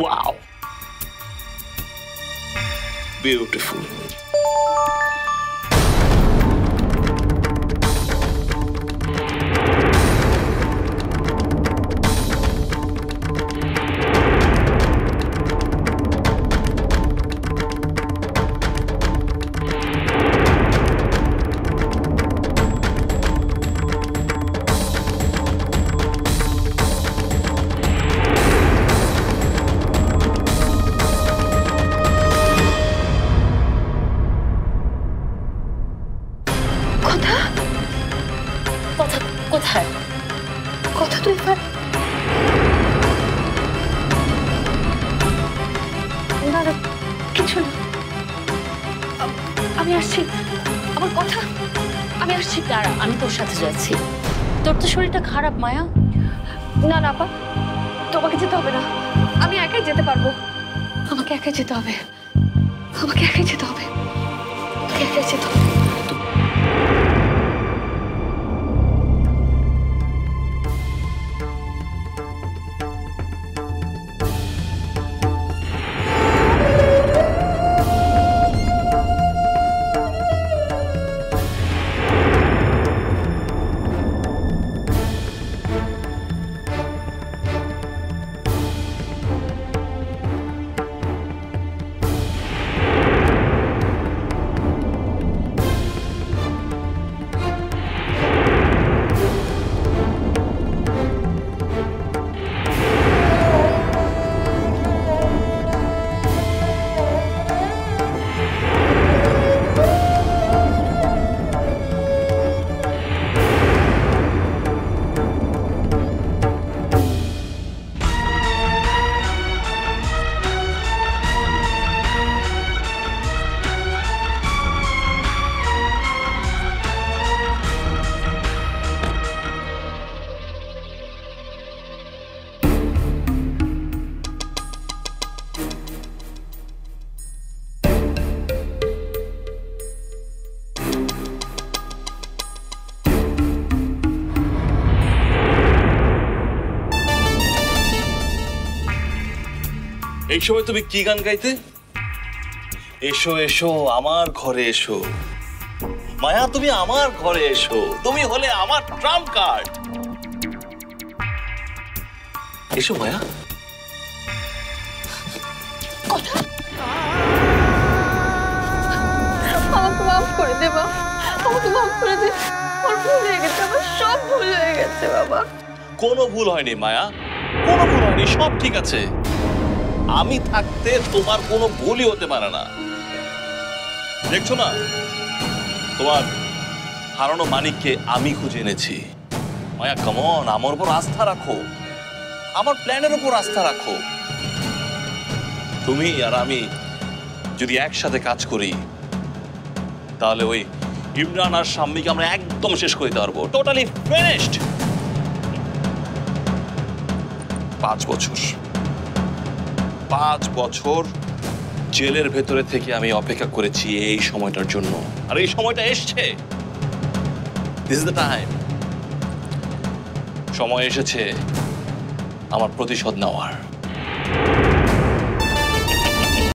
Wow, beautiful. কোথায় কথা তুই না না কিছু না, আমি আসছি। আমার কথা, আমি আসছি। দাঁড়া, আমি তোর সাথে যাচ্ছি। তোর তো শরীরটা খারাপ মায়া। না না আপা, তোমাকে যেতে হবে না, আমি একাই যেতে পারবো। আমাকে একাই যেতে হবে, আমাকে একাই যেতে হবে, একাই যেতে হবে। এই সময় তুমি কি গান গাইতে? এসো এসো আমার ঘরে এসো মায়া, তুমি আমার ঘরে এসো, তুমি হলে আমার ট্রাম্প কার্ড। এসো মায়া। কথা আমাকে মাফ করে দে বাবা, আমাকে মাফ করে দে। আমার ভুল হয়ে গেছে, আমার সব ভুল হয়ে গেছে বাবা। কোনো ভুল হয়নি মায়া, কোনো ভুল হয়নি, সব ঠিক আছে। আমি থাকতে তোমার কোনো ভুলই হতে পারে না। দেখছো না, তোমার হারানো মানিককে আমি খুঁজে এনেছি। মায়া কামন, আমার উপর আস্থা রাখো, আমার প্ল্যানের উপর আস্থা রাখো। তুমি আর আমি যদি একসাথে কাজ করি তাহলে ওই ইমরান আর শাম্মীকে আমরা একদম শেষ করে দিতে পারবো, টোটালি ফিনিশড। 5 বছর জেলের ভেতরে থেকে আমি অপেক্ষা করেছি এই সময়টার জন্য, আর এই সময়টা এসছে। This is the time. সময় এসেছে আমার প্রতিশোধ নেওয়ার।